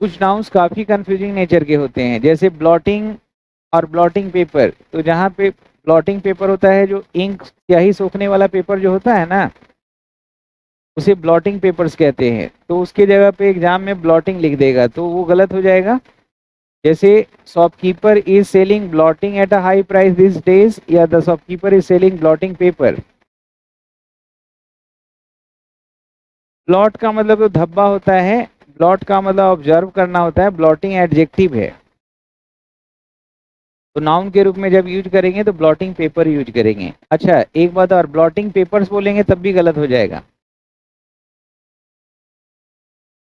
कुछ नाउन्स काफी confusing nature के होते हैं, जैसे ब्लॉटिंग और ब्लॉटिंग पेपर। तो जहाँ पे ब्लॉटिंग पेपर होता है, जो इंक स्याही सोखने वाला पेपर जो होता है ना, उसे ब्लॉटिंग पेपर्स कहते हैं। तो उसके जगह पे एग्जाम में ब्लॉटिंग लिख देगा तो वो गलत हो जाएगा। जैसे shopkeeper is selling blotting at a high price this days, या the shopkeeper is selling blotting paper. Blot का मतलब तो धब्बा होता है, ब्लॉट का मतलब ऑब्जर्व करना होता है, ब्लॉटिंग एडजेक्टिव है। तो नाउन के रूप में जब यूज करेंगे तो ब्लॉटिंग पेपर यूज करेंगे। अच्छा एक बात और, ब्लॉटिंग पेपर्स बोलेंगे तब भी गलत हो जाएगा।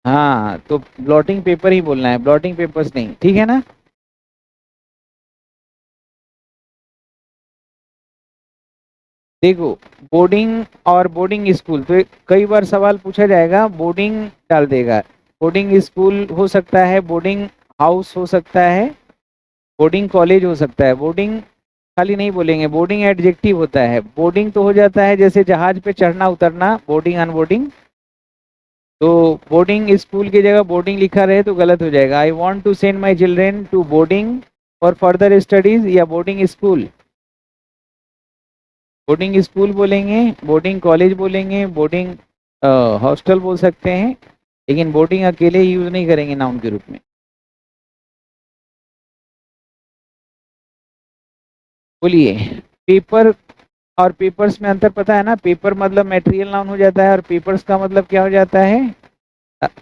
हाँ तो ब्लॉटिंग पेपर ही बोलना है, ब्लॉटिंग पेपर्स नहीं, ठीक है ना। देखो, बोर्डिंग और बोर्डिंग स्कूल, तो कई बार सवाल पूछा जाएगा, बोर्डिंग डाल देगा। बोर्डिंग स्कूल हो सकता है, बोर्डिंग हाउस हो सकता है, बोर्डिंग कॉलेज हो सकता है। बोर्डिंग खाली नहीं बोलेंगे, बोर्डिंग एडजेक्टिव होता है। बोर्डिंग तो हो जाता है जैसे जहाज पे चढ़ना उतरना, बोर्डिंग अनबोर्डिंग। तो बोर्डिंग स्कूल की जगह बोर्डिंग लिखा रहे तो गलत हो जाएगा। I want to send my children to boarding for further studies, या बोर्डिंग स्कूल। बोर्डिंग स्कूल बोलेंगे, बोर्डिंग कॉलेज बोलेंगे, बोर्डिंग हॉस्टल बोल सकते हैं, लेकिन बोर्डिंग अकेले यूज नहीं करेंगे नाउन के रूप में। बोलिए, पेपर और पेपर्स में अंतर पता है ना। पेपर मतलब मटेरियल नाउन हो जाता है, और पेपर्स का मतलब क्या हो जाता है,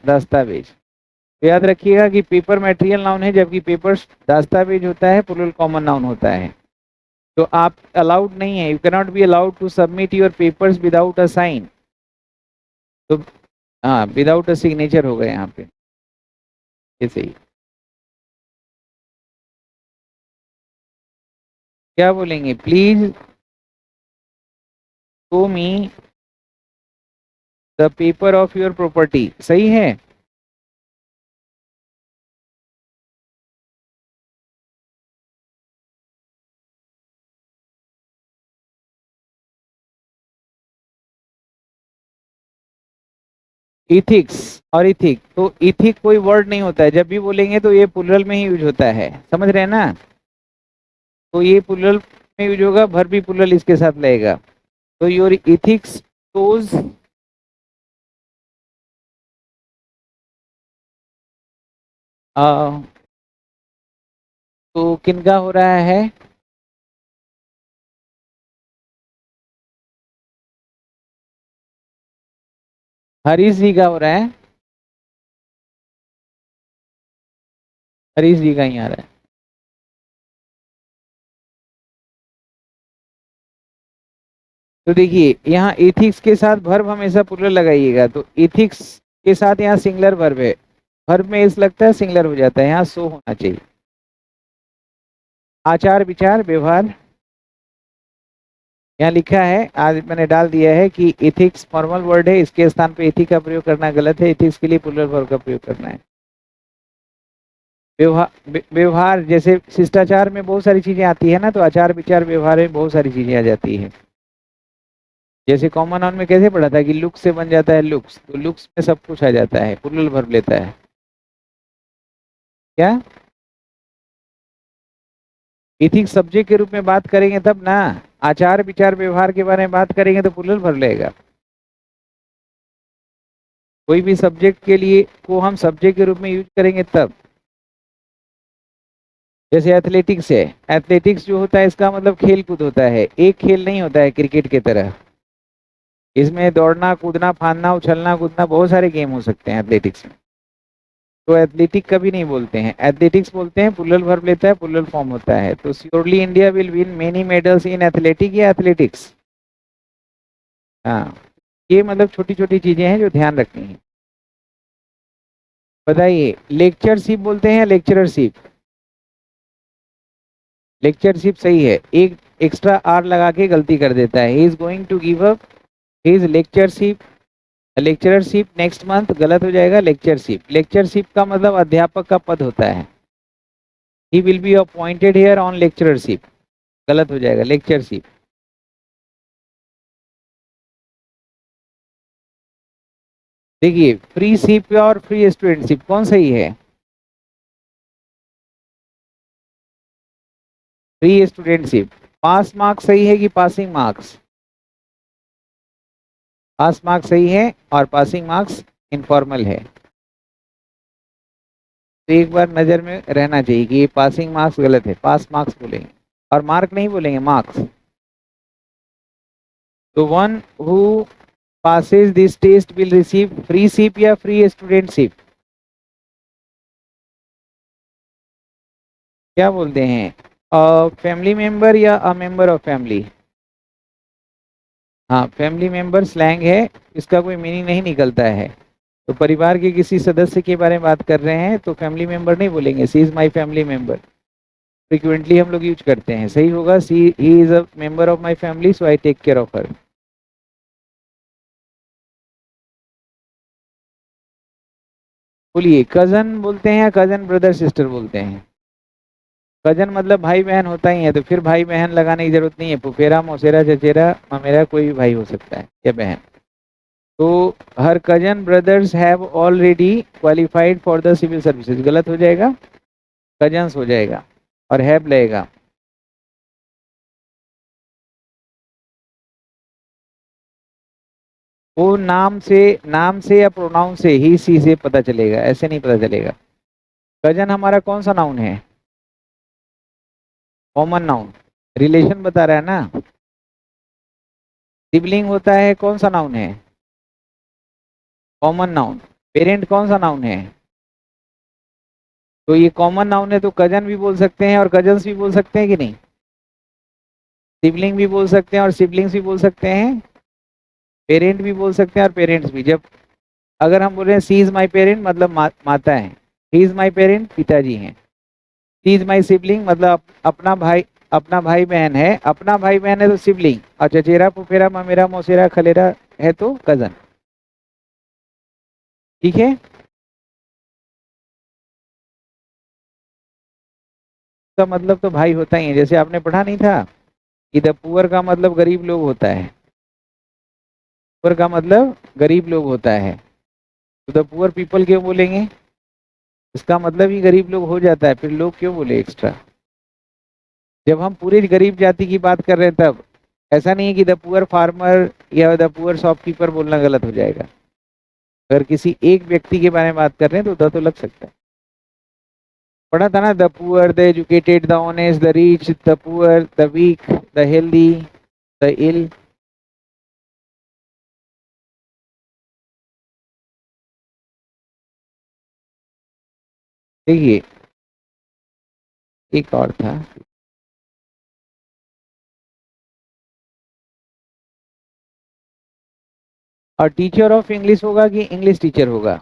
दस्तावेज। तो याद रखिएगा कि पेपर मटेरियल नाउन है, जबकि पेपर्स दस्तावेज होता है, प्लूरल कॉमन नाउन होता है। तो आप अलाउड नहीं है, you cannot be allowed to submit your papers without a sign. तो हाँ, विदाउट अ सिग्नेचर हो गए यहाँ पे, ऐसे ही। क्या बोलेंगे, please show me the paper of your property, सही है। इथिक्स और इथिक, तो इथिक कोई वर्ड नहीं होता है, जब भी बोलेंगे तो ये प्लूरल में ही यूज होता है, समझ रहे हैं ना। तो ये प्लूरल में यूज होगा, भर भी प्लूरल इसके साथ लगेगा। तो योर इथिक्स शोज, तो किनका हो रहा है, हरीश जी का हो रहा है। हरीश जी का ही आ रहा है। तो देखिए, यहाँ एथिक्स के साथ वर्ब हमेशा प्लूरल लगाइएगा। तो एथिक्स के साथ यहाँ सिंगुलर वर्ब है, वर्ब में इस लगता है सिंगुलर हो जाता है, यहाँ सो होना चाहिए। आचार विचार व्यवहार, यहाँ लिखा है, आज मैंने डाल दिया है कि एथिक्स फॉर्मल वर्ड है, इसके स्थान पे एथिक का प्रयोग करना गलत है, एथिक्स के लिए प्लूरल वर्ब का प्रयोग करना है। व्यवहार, व्यवहार जैसे शिष्टाचार में बहुत सारी चीजें आती है ना, तो आचार विचार व्यवहार में बहुत सारी चीजें आ जाती है। जैसे कॉमन नाउन में कैसे पढ़ा था कि लुक्स से बन जाता है लुक्स, तो लुक्स में सब कुछ आ जाता है, प्लूरल वर्ब लेता है। क्या, इथिक्स सब्जेक्ट के रूप में बात करेंगे तब ना, आचार विचार व्यवहार के बारे में बात करेंगे तो प्लूरल वर्ब लेगा। कोई भी सब्जेक्ट के लिए को हम सब्जेक्ट के रूप में यूज करेंगे तब। जैसे एथलेटिक्स है, एथलेटिक्स जो होता है इसका मतलब खेल कूद होता है, एक खेल नहीं होता है क्रिकेट की तरह। इसमें दौड़ना कूदना फांदना उछलना कूदना बहुत सारे गेम हो सकते हैं एथलेटिक्स में। तो एथलेटिक कभी नहीं बोलते हैं, एथलेटिक्स बोलते हैं, प्लूरल वर्ब लेता है, प्लूरल फॉर्म होता है। तो surely India will win many medals in athletic या एथलेटिक्स। हाँ, ये मतलब छोटी छोटी चीजें हैं जो ध्यान रखनी है। बताइए, लेक्चरशिप बोलते हैं या लेक्चररशिप। लेक्चरशिप सही है, एक एक्स्ट्रा आर लगा के गलती कर देता है, he is going to give up his lectureship, lecturership next month, गलत हो जाएगा लेक्चरशिप। लेक्चरशिप का मतलब अध्यापक का पद होता है, he will be appointed here on lecturership, गलत हो जाएगा लेक्चरशिप। देखिए, फ्री शिप और फ्री स्टूडेंटशिप कौन सही है, फ्री स्टूडेंटशिप। पास मार्क्स सही है कि पासिंग मार्क्स? पास मार्क्स सही है और पासिंग मार्क्स इनफॉर्मल है। तो एक बार नजर में रहना चाहिए कि ये पासिंग मार्क्स गलत है, पास मार्क्स बोलेंगे और मार्क नहीं बोलेंगे, मार्क्स। तो one who passes this test will receive free SIP या free studentship? क्या बोलते हैं, फैमिली मेंबर या अ मेंबर ऑफ फैमिली? हाँ, फैमिली मेंबर स्लैंग है, इसका कोई मीनिंग नहीं निकलता है। तो परिवार के किसी सदस्य के बारे में बात कर रहे हैं तो फैमिली मेंबर नहीं बोलेंगे, she is my family member. Frequently हम लोग यूज करते हैं, सही होगा सी ही is a member of my family so I take care of her. बोलिए, कजन बोलते हैं या कजन ब्रदर सिस्टर बोलते हैं? कजन मतलब भाई बहन होता ही है, तो फिर भाई बहन लगाने की जरूरत नहीं है, फुफेरा मौसेरा चचेरा ममेरा कोई भी भाई हो सकता है या बहन। तो her cousin brothers have already qualified for the civil services, गलत हो जाएगा, कजन्स हो जाएगा और हैव लगेगा। वो नाम से या प्रोनाउन से ही सी से पता चलेगा, ऐसे नहीं पता चलेगा। कजन हमारा कौन सा नाउन है? कॉमन नाउन, रिलेशन बता रहा है ना। सिबलिंग होता है कौन सा नाउन है? Common noun. पेरेंट कौन सा नाउन है? तो ये कॉमन नाउन है, तो कजन भी बोल सकते हैं और कजन्स भी बोल सकते हैं कि नहीं? सिबलिंग भी बोल सकते हैं और सिबलिंग्स भी बोल सकते हैं, पेरेंट भी बोल सकते हैं और पेरेंट्स भी। जब अगर हम बोल रहे हैं सी इज माई पेरेंट मतलब माता है, ही इज माई पेरेंट पिताजी हैं, सी इज माई सिबलिंग मतलब अपना भाई, अपना भाई बहन है, अपना भाई बहन है तो सिबलिंग, और चचेरा फुफेरा ममेरा मौसेरा खलेरा है तो कजन। ठीक है। का मतलब तो भाई होता ही है, जैसे आपने पढ़ा नहीं था कि द पुअर का मतलब गरीब लोग होता है, पुअर का मतलब गरीब लोग होता है, तो द पुअर पीपल क्यों बोलेंगे? इसका मतलब ही गरीब लोग हो जाता है, फिर लोग क्यों बोले एक्स्ट्रा? जब हम पूरी गरीब जाति की बात कर रहे हैं तब, ऐसा नहीं है कि द पुअर फार्मर या द पुअर शॉपकीपर बोलना गलत हो जाएगा। अगर किसी एक व्यक्ति के बारे में बात कर रहे हैं तो द तो लग सकता है। पढ़ा था ना, the poor, the educated, the honest, the rich, the poor, the weak, the healthy, the ill. देखिए, एक और था, और टीचर ऑफ इंग्लिश होगा कि इंग्लिश टीचर होगा?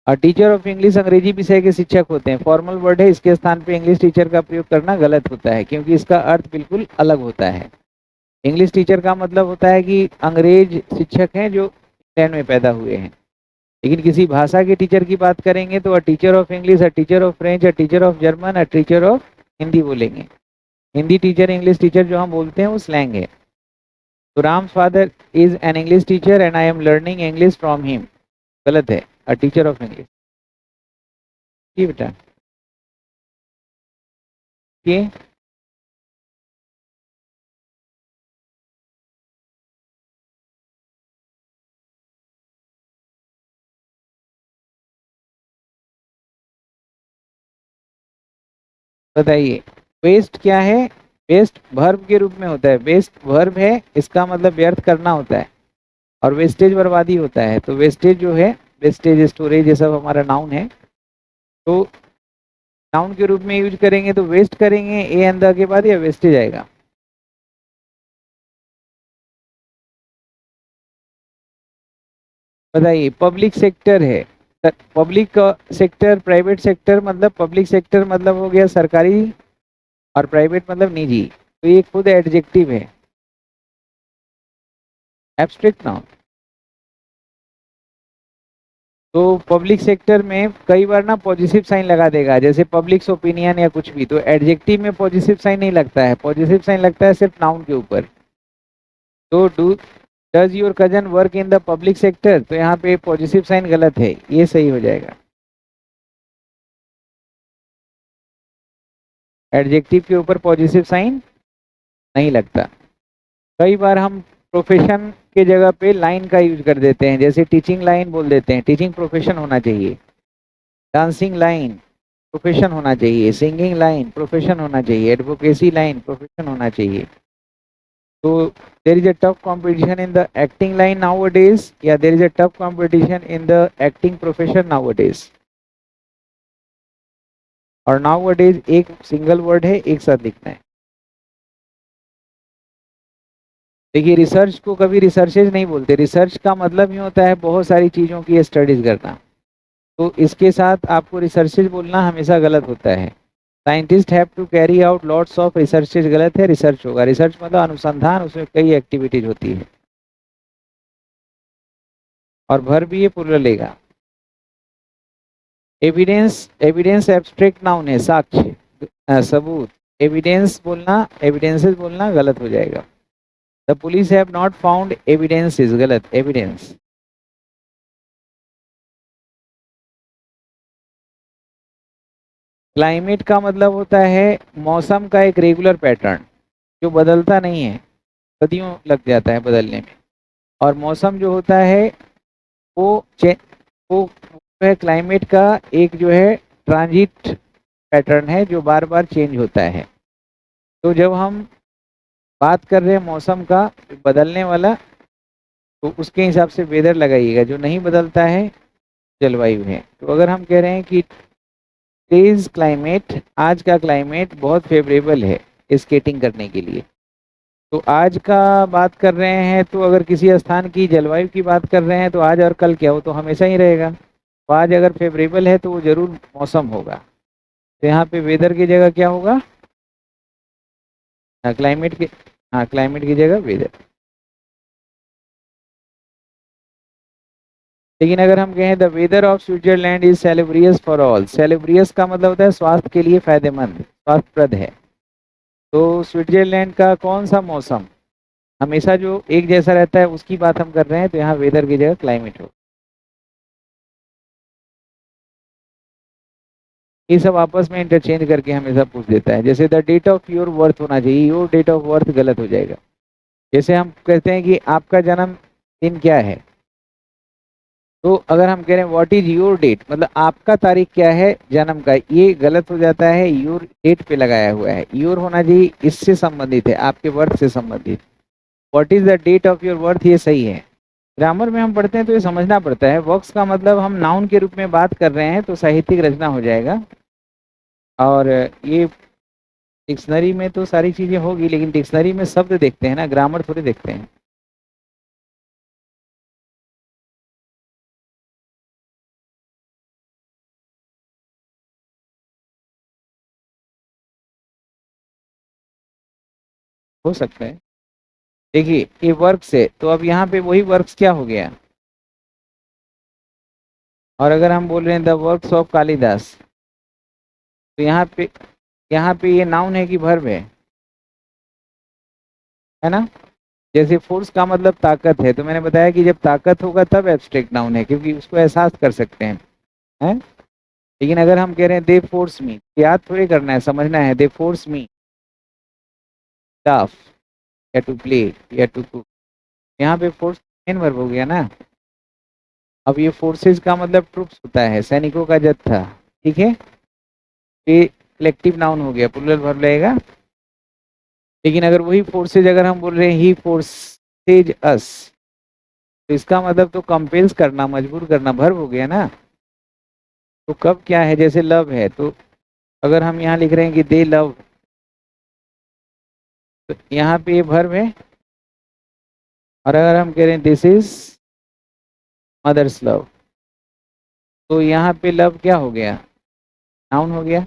और टीचर ऑफ इंग्लिश अंग्रेजी विषय के शिक्षक होते हैं, फॉर्मल वर्ड है, इसके स्थान पे इंग्लिश टीचर का प्रयोग करना गलत होता है क्योंकि इसका अर्थ बिल्कुल अलग होता है। इंग्लिश टीचर का मतलब होता है कि अंग्रेज शिक्षक हैं जो इंग्लैंड में पैदा हुए हैं। लेकिन किसी भाषा के टीचर की बात करेंगे तो a teacher of English, a teacher of French, a teacher of German, a teacher of Hindi बोलेंगे। हिंदी टीचर, इंग्लिश टीचर जो हम बोलते हैं वो स्लैंग है। तो Ram's father is an English teacher and I am learning English from him, गलत है, अ टीचर ऑफ इंग्लिश। जी बेटा। ये बताइए, वेस्ट क्या है? वेस्ट वर्ब के रूप में होता है, वेस्ट वर्ब है, इसका मतलब व्यर्थ करना होता है, और वेस्टेज बर्बादी होता है। तो वेस्टेज जो है, वेस्टेज स्टोरेज ये सब हमारा नाउन है। तो नाउन के रूप में यूज करेंगे तो वेस्ट करेंगे ए एंड द के बाद या वेस्टेज आएगा? बताइए, पब्लिक सेक्टर है, पब्लिक सेक्टर, प्राइवेट सेक्टर, मतलब पब्लिक सेक्टर मतलब हो गया सरकारी और प्राइवेट मतलब निजी, तो ये खुद एडजेक्टिव है, एब्स्ट्रैक्ट नाउन। तो पब्लिक सेक्टर में कई बार ना पॉजिटिव साइन लगा देगा, जैसे पब्लिक्स ओपिनियन या कुछ भी, तो एडजेक्टिव में पॉजिटिव साइन नहीं लगता है, पॉजिटिव साइन लगता है सिर्फ नाउन के ऊपर। तो does your cousin work in the public sector, तो यहाँ पे पॉजिटिव साइन गलत है, ये सही हो जाएगा। एडजेक्टिव के ऊपर पॉजिटिव साइन नहीं लगता। कई बार हम प्रोफेशन के जगह पे लाइन का यूज कर देते हैं, जैसे टीचिंग लाइन बोल देते हैं, टीचिंग प्रोफेशन होना चाहिए। डांसिंग लाइन प्रोफेशन होना चाहिए, सिंगिंग लाइन प्रोफेशन होना चाहिए, एडवोकेसी लाइन प्रोफेशन होना चाहिए। तो there is a tough competition in the acting line nowadays, या there is a tough competition in the acting profession nowadays। और nowadays एक सिंगल वर्ड है, एक साथ लिखना है। देखिए रिसर्च को कभी रिसर्चेज नहीं बोलते, रिसर्च का मतलब ही होता है बहुत सारी चीज़ों की स्टडीज करना। तो इसके साथ आपको रिसर्चेज बोलना हमेशा गलत होता है। Scientist have to carry out lots of researches, गलत है, रिसर्च होगा। रिसर्च मतलब अनुसंधान, उसमें कई एक्टिविटीज होती है। और भर भी ये प्लूरल लेगा। एविडेंस, एविडेंस एब्स्ट्रैक्ट नाउन है, साक्ष्य, सबूत। एविडेंस बोलना, एविडेंसेस बोलना गलत हो जाएगा। The police have not found evidences, गलत, एविडेंस। क्लाइमेट का मतलब होता है मौसम का एक रेगुलर पैटर्न जो बदलता नहीं है, सदियों लग जाता है बदलने में। और मौसम जो होता है वो वो है क्लाइमेट का एक जो है ट्रांजिट पैटर्न है जो बार बार चेंज होता है। तो जब हम बात कर रहे हैं मौसम का बदलने वाला, तो उसके हिसाब से वेदर लगाइएगा। जो नहीं बदलता है जलवायु है। तो अगर हम कह रहे हैं कि तेज क्लाइमेट, आज का क्लाइमेट बहुत फेवरेबल है स्केटिंग करने के लिए, तो आज का बात कर रहे हैं, तो अगर किसी स्थान की जलवायु की बात कर रहे हैं तो आज और कल क्या हो, तो हमेशा ही रहेगा। तो आज अगर फेवरेबल है तो वो जरूर मौसम होगा। तो यहाँ पे वेदर की जगह क्या होगा, क्लाइमेट के, हाँ क्लाइमेट की जगह वेदर। लेकिन अगर हम कहें the weather of Switzerland is salubrious for all, salubrious का मतलब होता है स्वास्थ्य के लिए फायदेमंद, स्वास्थ्यप्रद है। तो स्विट्जरलैंड का कौन सा मौसम हमेशा जो एक जैसा रहता है उसकी बात हम कर रहे हैं, तो यहाँ वेदर की जगह क्लाइमेट हो। ये सब आपस में इंटरचेंज करके हमेशा पूछ देता है। जैसे the date of your birth होना चाहिए, योर डेट ऑफ बर्थ गलत हो जाएगा। जैसे हम कहते हैं कि आपका जन्म दिन क्या है, तो अगर हम कह रहे हैं व्हाट इज योर डेट, मतलब आपका तारीख क्या है जन्म का, ये गलत हो जाता है। योर डेट पे लगाया हुआ है, योर होना चाहिए इससे संबंधित है, आपके बर्थ से संबंधित। What is the date of your birth, ये सही है। ग्रामर में हम पढ़ते हैं तो ये समझना पड़ता है। वर्क्स का मतलब हम नाउन के रूप में बात कर रहे हैं तो साहित्यिक रचना हो जाएगा। और ये डिक्शनरी में तो सारी चीज़ें होगी, लेकिन डिक्शनरी में शब्द देखते हैं ना, ग्रामर थोड़ी देखते हैं। हो सकता है। देखिए ये वर्क्स है, तो अब यहाँ पे वही वर्क्स क्या हो गया। और अगर हम बोल रहे हैं द वर्क्स ऑफ कालिदास, तो यहाँ पे ये नाउन है कि वर्ब है ना। जैसे फोर्स का मतलब ताकत है, तो मैंने बताया कि जब ताकत होगा तब एब्स्ट्रैक्ट नाउन है, क्योंकि उसको एहसास कर सकते हैं। लेकिन अगर हम कह रहे हैं दे फोर्स मी, याद थोड़ी करना है, समझना है। दे फोर्स मी लाफ या टू प्ले या टू कुक, यहाँ पे फोर्स मेन वर्ब हो गया ना। अब ये फोर्सेस का मतलब ट्रुप्स होता है, सैनिकों का जत्था, ठीक है। ये कलेक्टिव नाउन हो गया, प्लूरल वर्ब लगेगा। लेकिन अगर वही फोर्सेज अगर हम बोल रहे हैं ही फोर्सेज अस, तो इसका मतलब तो कंपेल्स करना, मजबूर करना, वर्ब हो गया ना। तो कब क्या है, जैसे लव है, तो अगर हम यहाँ लिख रहे हैं कि दे लव, तो यहाँ पे ये वर्ब है। और अगर हम कह रहे हैं दिस इज मदर्स लव, तो यहाँ पे लव क्या हो गया, नाउन हो गया।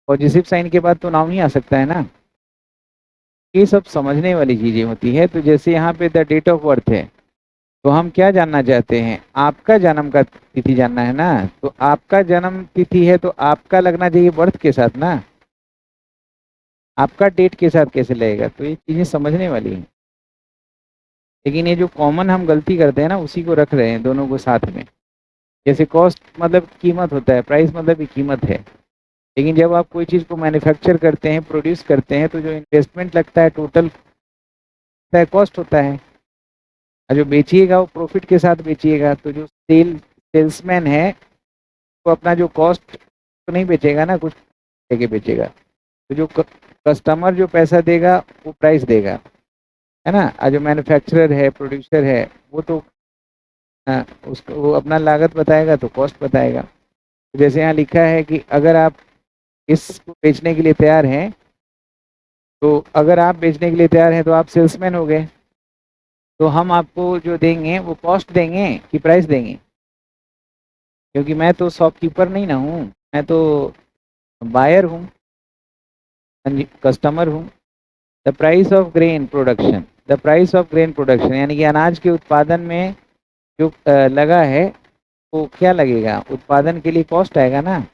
पॉजिटिव साइन के बाद तो नाउन ही आ सकता है ना। ये सब समझने वाली चीजें होती है। तो जैसे यहाँ पे द डेट ऑफ बर्थ है, तो हम क्या जानना चाहते हैं, आपका जन्म का तिथि जानना है ना। तो आपका जन्म तिथि है तो आपका लगना चाहिए बर्थ के साथ ना, आपका डेट के साथ कैसे लगेगा। तो ये चीजें समझने वाली हैं। लेकिन ये जो कॉमन हम गलती करते हैं ना, उसी को रख रहे हैं दोनों को साथ में। जैसे कॉस्ट मतलब कीमत होता है, प्राइस मतलब भी कीमत है। लेकिन जब आप कोई चीज़ को मैन्युफैक्चर करते हैं, प्रोड्यूस करते हैं, तो जो इन्वेस्टमेंट लगता है टोटल कॉस्ट होता है, और जो बेचिएगा वो प्रॉफिट के साथ बेचिएगा। तो जो सेल्समैन है वो अपना जो कॉस्ट तो नहीं बेचेगा ना, कुछ लेके बेचेगा। तो जो कस्टमर जो पैसा देगा वो प्राइस देगा, है ना। और जो मैन्युफैक्चरर है, प्रोड्यूसर है, वो तो उसको वो अपना लागत बताएगा तो कॉस्ट बताएगा। तो जैसे यहाँ लिखा है कि अगर आप इसको बेचने के लिए तैयार हैं, तो अगर आप बेचने के लिए तैयार हैं तो आप सेल्समैन हो गए। तो हम आपको जो देंगे वो कॉस्ट देंगे कि प्राइस देंगे, क्योंकि मैं तो शॉपकीपर नहीं ना हूँ, मैं तो बायर हूँ, कस्टमर हूँ। The price of grain production, the price of grain production यानी कि अनाज के उत्पादन में जो लगा है वो क्या लगेगा, उत्पादन के लिए कॉस्ट आएगा ना।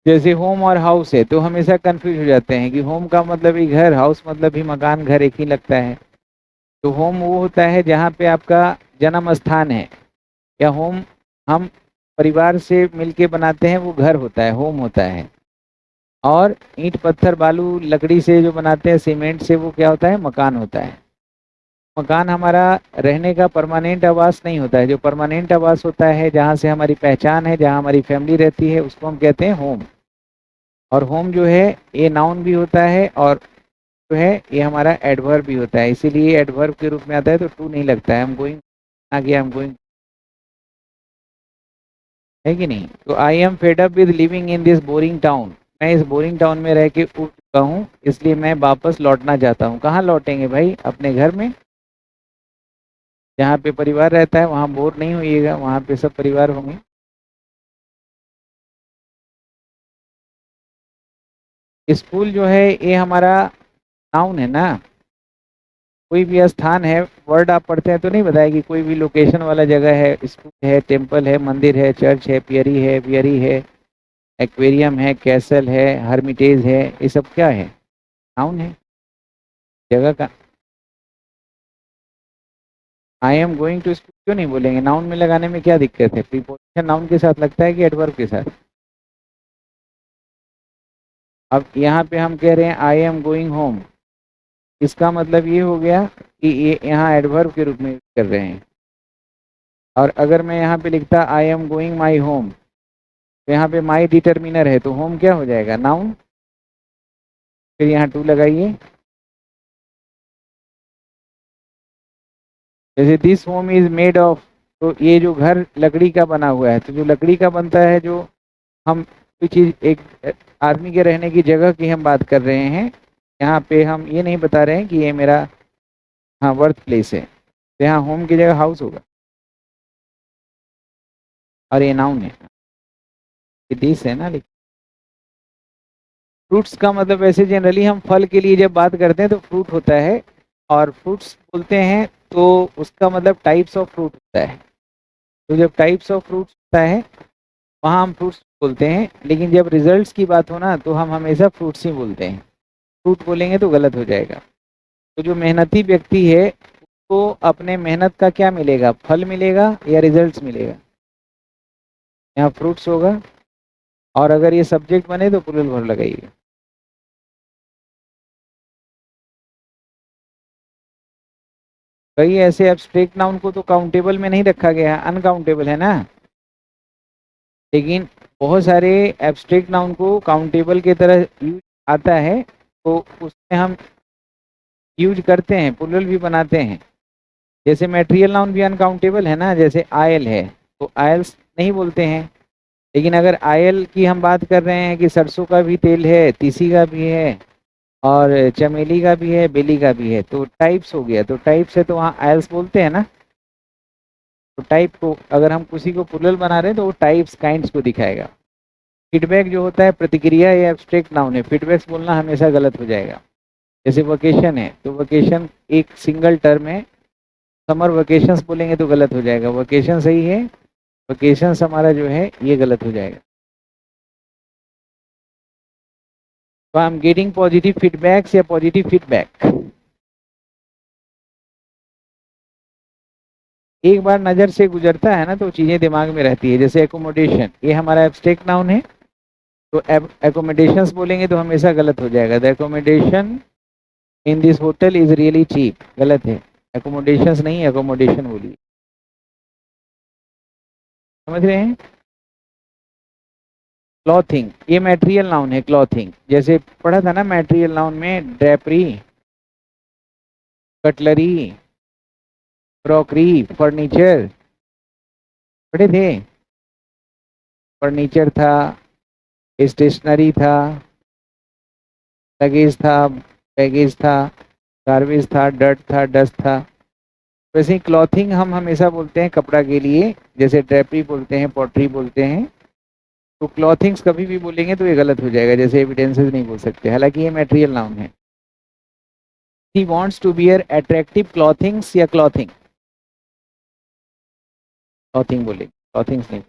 जैसे होम और हाउस है तो हमेशा कंफ्यूज हो जाते हैं कि होम का मतलब ही घर, हाउस मतलब ही मकान, घर एक ही लगता है। तो होम वो होता है जहाँ पे आपका जन्म स्थान है, या होम हम परिवार से मिलके बनाते हैं वो घर होता है, होम होता है। और ईंट पत्थर बालू लकड़ी से जो बनाते हैं, सीमेंट से, वो क्या होता है, मकान होता है। मकान हमारा रहने का परमानेंट आवास नहीं होता है। जो परमानेंट आवास होता है, जहाँ से हमारी पहचान है, जहाँ हमारी फैमिली रहती है, उसको हम कहते हैं होम। और होम जो है ये नाउन भी होता है, और जो है ये हमारा एडवर्ब भी होता है, इसीलिए एडवर्ब के रूप में आता है तो टू नहीं लगता है। हम गोइंग आ गया, हम गोइंग, है कि नहीं। तो I am fed up with living in this boring town, मैं इस बोरिंग टाउन में रह के उब चुका हूँ, इसलिए मैं वापस लौटना चाहता हूँ। कहाँ लौटेंगे भाई, अपने घर में, जहाँ पे परिवार रहता है। वहाँ बोर नहीं होइएगा, वहाँ पे सब परिवार होंगे। स्कूल जो है ये हमारा नाउन है ना, कोई भी स्थान है। वर्ड आप पढ़ते हैं तो नहीं बताया कि कोई भी लोकेशन वाला जगह है, स्कूल है, टेम्पल है, मंदिर है, चर्च है, पियरी है, बियरी है, एक्वेरियम है, कैसल है, हर्मिटेज है, ये सब क्या है, नाउन है, जगह का। I am going to school क्यों नहीं बोलेंगे, नाउन में लगाने में क्या दिक्कत है। प्रीपोजिशन नाउन के साथ लगता है कि एडवर्ब के साथ। अब यहाँ पे हम कह रहे हैं आई एम गोइंग होम, इसका मतलब ये हो गया कि ये यहाँ एडवर्ब के रूप में यूज कर रहे हैं। और अगर मैं यहाँ पे लिखता आई एम गोइंग माई होम, तो यहाँ पे माई डिटर्मिनर है, तो होम क्या हो जाएगा, नाउन। फिर यहाँ टू लगाइए। जैसे this home is made of, तो ये जो घर लकड़ी का बना हुआ है, तो जो लकड़ी का बनता है, जो हम कोई चीज एक आदमी के रहने की जगह की हम बात कर रहे हैं, यहाँ पे हम ये नहीं बता रहे हैं कि ये मेरा, हाँ, बर्थ प्लेस है। तो यहाँ होम की जगह हाउस होगा, और ये नाउन है, ये दिस है ना। फ्रूट्स का मतलब वैसे जनरली हम फल के लिए जब बात करते हैं तो फ्रूट होता है, और फ्रूट्स बोलते हैं तो उसका मतलब टाइप्स ऑफ फ्रूट होता है। तो जब टाइप्स ऑफ फ्रूट्स होता है वहाँ हम फ्रूट्स बोलते हैं, लेकिन जब रिजल्ट्स की बात हो ना तो हम हमेशा फ्रूट्स ही बोलते हैं। फ्रूट बोलेंगे तो गलत हो जाएगा। तो जो मेहनती व्यक्ति है उसको अपने मेहनत का क्या मिलेगा, फल मिलेगा या रिजल्ट्स मिलेगा। यहाँ फ्रूट्स होगा, और अगर ये सब्जेक्ट बने तो प्लूरल वर्ब लगाइए। कई ऐसे एब्स्ट्रैक्ट नाउन को तो काउंटेबल में नहीं रखा गया है, अनकाउंटेबल है ना। लेकिन बहुत सारे एब्स्ट्रैक्ट नाउन को काउंटेबल के तरह यूज आता है, तो उसमें हम यूज करते हैं, प्लूरल भी बनाते हैं। जैसे मटेरियल नाउन भी अनकाउंटेबल है ना, जैसे आयल है, तो आयल्स नहीं बोलते हैं। लेकिन अगर आयल की हम बात कर रहे हैं कि सरसों का भी तेल है, तीसी का भी है, और चमेली का भी है, बेली का भी है, तो टाइप्स हो गया। तो टाइप्स है तो वहाँ आयल्स बोलते हैं ना। तो टाइप को अगर हम किसी को प्लूरल बना रहे हैं तो वो टाइप्स काइंड्स को दिखाएगा। फीडबैक जो होता है प्रतिक्रिया या एब्स्ट्रैक्ट नाउन है, फीडबैक्स बोलना हमेशा गलत हो जाएगा। जैसे वकेशन है तो वकेशन एक सिंगल टर्म है, समर वकेशंस बोलेंगे तो गलत हो जाएगा। वकेशन सही है, वकेशंस हमारा जो है ये गलत हो जाएगा। तो I am getting positive feedbacks या पॉजिटिव फीडबैक। एक बार नज़र से गुजरता है ना तो चीज़ें दिमाग में रहती है। जैसे एकोमोडेशन, ये हमारा एब्स्ट्रैक्ट नाउन है, तो एकोमोडेशंस बोलेंगे तो हमेशा गलत हो जाएगा। The accommodation in this hotel is really cheap, गलत है, एकोमोडेशंस नहीं, एकोमोडेशन बोलिए। समझ रहे हैं? क्लॉथिंग, ये मटेरियल नाउन है क्लॉथिंग। जैसे पढ़ा था ना मटेरियल नाउन में, ड्रेपरी, कटलरी, क्रॉकरी, फर्नीचर, पढ़े थे। फर्नीचर था, स्टेशनरी था, लगेज था, बैगेज था, गार्बेज था, डर्ट था, डस्ट था। वैसे ही क्लॉथिंग हम हमेशा बोलते हैं कपड़ा के लिए, जैसे ड्रेपरी बोलते हैं, पॉटरी बोलते हैं। तो क्लॉथिंग्स कभी भी बोलेंगे तो ये गलत हो जाएगा, जैसे एविडेंसेस नहीं बोल सकते, हालांकि ये मटेरियल नाउन है। He wants to wear attractive clothings या क्लॉथिंग, क्लॉथिंग बोलेंगे, क्लॉथिंग्स नहीं।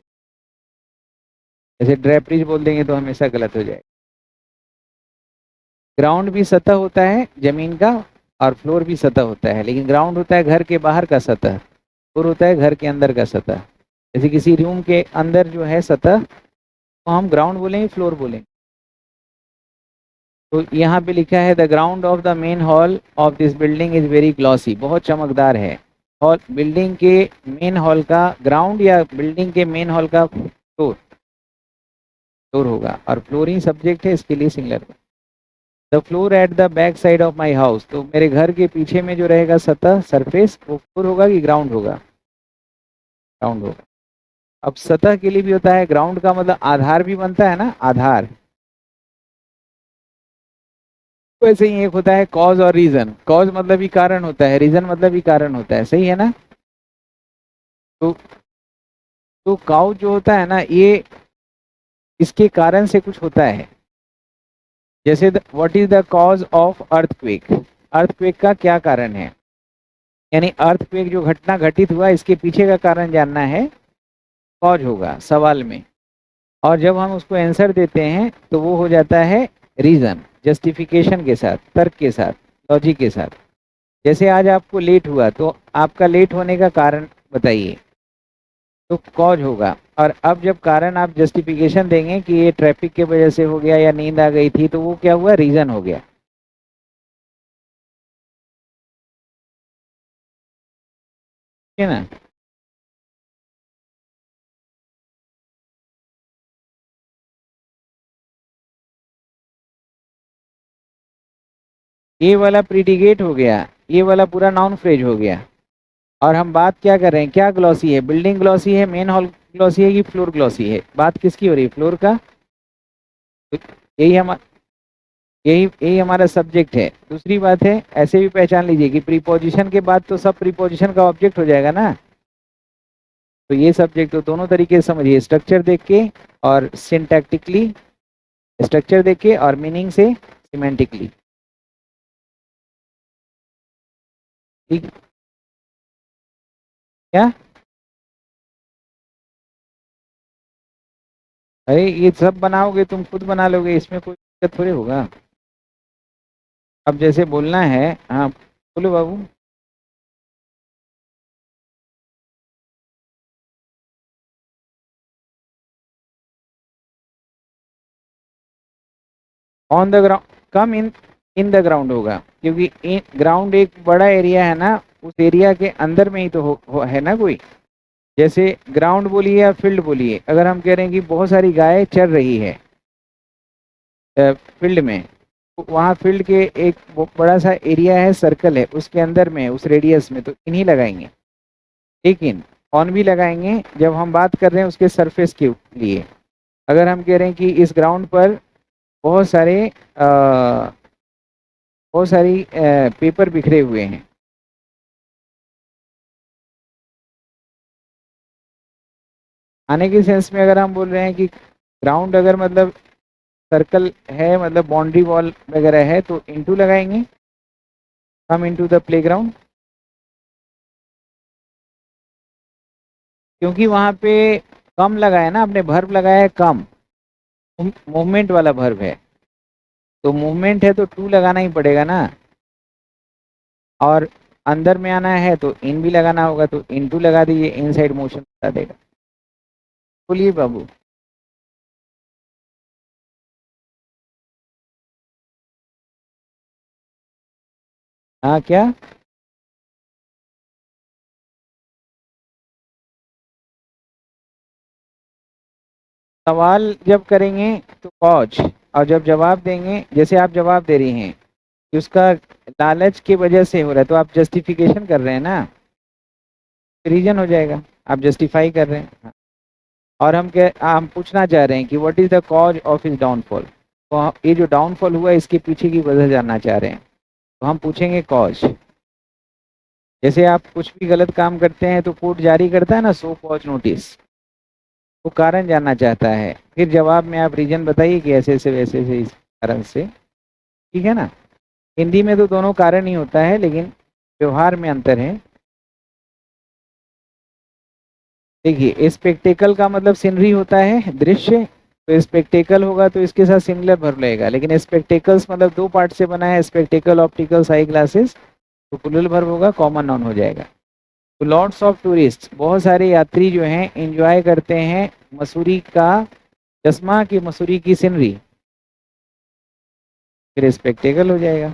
जैसे ड्रेपरीज बोल देंगे तो हमेशा गलत हो जाएगा। ग्राउंड भी सतह होता है जमीन का, और फ्लोर भी सतह होता है, लेकिन ग्राउंड होता है घर के बाहर का सतह, फ्लोर होता है घर के अंदर का सतह। जैसे किसी रूम के अंदर जो है सतह, तो हम ग्राउंड बोलेंगे, फ्लोर बोलेंगे। तो यहाँ पे लिखा है the ground of the main hall of this building is very glossy, बहुत चमकदार है। हॉल, बिल्डिंग के मेन हॉल का ग्राउंड, या बिल्डिंग के मेन हॉल का फ्लोर, फ्लोर होगा, और फ्लोरिंग सब्जेक्ट है, इसके लिए singular. The floor at the back side of my house, तो मेरे घर के पीछे में जो रहेगा सतह, सरफेस, वो फ्लोर होगा कि ग्राउंड होगा? ग्राउंड होगा। अब सतह के लिए भी होता है, ग्राउंड का मतलब आधार भी बनता है ना, आधार। वैसे ही एक होता है कॉज और रीजन, कॉज मतलब ही कारण होता है, रीजन मतलब ही कारण होता है, सही है ना? तो काउ जो होता है ना, ये इसके कारण से कुछ होता है। जैसे what is the cause of earthquake, earthquake का क्या कारण है, यानी अर्थक्वेक जो घटना घटित हुआ, इसके पीछे का कारण जानना है, कॉज होगा सवाल में। और जब हम उसको आंसर देते हैं तो वो हो जाता है रीजन, जस्टिफिकेशन के साथ, तर्क के साथ, लॉजिक के साथ। जैसे आज आपको लेट हुआ, तो आपका लेट होने का कारण बताइए, तो कॉज होगा। और अब जब कारण आप जस्टिफिकेशन देंगे कि ये ट्रैफिक के वजह से हो गया या नींद आ गई थी, तो वो क्या हुआ, रीजन हो गया। ठीक है ना? ये वाला प्रीडिकेट हो गया, ये वाला पूरा नाउन फ्रेज हो गया। और हम बात क्या कर रहे हैं, क्या ग्लॉसी है, बिल्डिंग ग्लॉसी है, मेन हॉल ग्लॉसी है, कि फ्लोर ग्लॉसी है? बात किसकी हो रही है, फ्लोर का। तो यही हम यही यही हमारा सब्जेक्ट है। दूसरी बात है, ऐसे भी पहचान लीजिए कि प्रीपोजिशन के बाद तो सब प्रीपोजिशन का ऑब्जेक्ट हो जाएगा ना। तो ये सब्जेक्ट तो दोनों तरीके से समझिए, स्ट्रक्चर देख के और सिंटैक्टिकली, स्ट्रक्चर देख के और मीनिंग से सिमेंटिकली। ठीक। क्या? अरे ये सब बनाओगे, तुम खुद बना लोगे, इसमें कोई दिक्कत थोड़ी होगा। अब जैसे बोलना है, हाँ बोलो बाबू। On the ground, come in, in the ground होगा, क्योंकि ग्राउंड एक बड़ा एरिया है ना, उस एरिया के अंदर में ही तो है ना कोई। जैसे ग्राउंड बोलिए या फील्ड बोलिए, अगर हम कह रहे हैं कि बहुत सारी गायें चर रही है फील्ड में, तो वहाँ फील्ड के एक बड़ा सा एरिया है, सर्कल है, उसके अंदर में, उस रेडियस में, तो इन्हीं लगाएंगे। लेकिन ऑन भी लगाएंगे जब हम बात कर रहे हैं उसके सरफेस के लिए। अगर हम कह रहे हैं कि इस ग्राउंड पर बहुत सारे बहुत सारी पेपर बिखरे हुए हैं, आने के सेंस में अगर हम बोल रहे हैं कि ग्राउंड अगर मतलब सर्कल है, मतलब बाउंड्री वॉल वगैरह है, तो इनटू लगाएंगे, कम इनटू द प्लेग्राउंड। क्योंकि वहां पे कम लगाया ना, आपने भर्ब लगाया है कम, मूवमेंट वाला भर्ब है, तो मूवमेंट है तो टू लगाना ही पड़ेगा ना। और अंदर में आना है तो इन भी लगाना होगा, तो इनटू लगा दीजिए, इनसाइड मोशन बता देगा। बोलिए बाबू। हाँ क्या? सवाल जब करेंगे तो कॉज, और जब जवाब देंगे, जैसे आप जवाब दे रही हैं कि उसका लालच की वजह से हो रहा है, तो आप जस्टिफिकेशन कर रहे हैं ना, रीजन हो जाएगा, आप जस्टिफाई कर रहे हैं। हाँ। और हम पूछना चाह रहे हैं कि what is the cause of his downfall, तो ये जो डाउनफॉल हुआ इसके पीछे की वजह जानना चाह रहे हैं, तो हम पूछेंगे कॉज। जैसे आप कुछ भी गलत काम करते हैं तो कोर्ट जारी करता है ना सो कॉज नोटिस, वो कारण जानना चाहता है, फिर जवाब में आप रीजन बताइए कि ऐसे ऐसे वैसे ऐसे इस कारण से। ठीक है ना? हिंदी में तो दोनों कारण ही होता है, लेकिन व्यवहार में अंतर है। देखिए, स्पेक्टेकल का मतलब सीनरी होता है, दृश्य, तो स्पेक्टेकल होगा तो इसके साथ सिमिलर वर्ब लगेगा, लेकिन स्पेक्टेकल्स मतलब दो पार्ट से बना है, स्पेक्टेकल ऑप्टिकल्स आई ग्लासेस, तो प्लूरल वर्ब होगा, कॉमन नाउन हो जाएगा। तो लॉट्स ऑफ टूरिस्ट, बहुत सारे यात्री जो हैं एंजॉय करते हैं मसूरी का चश्मा की, मसूरी की सीनरी, फिर स्पेक्टेकल हो जाएगा।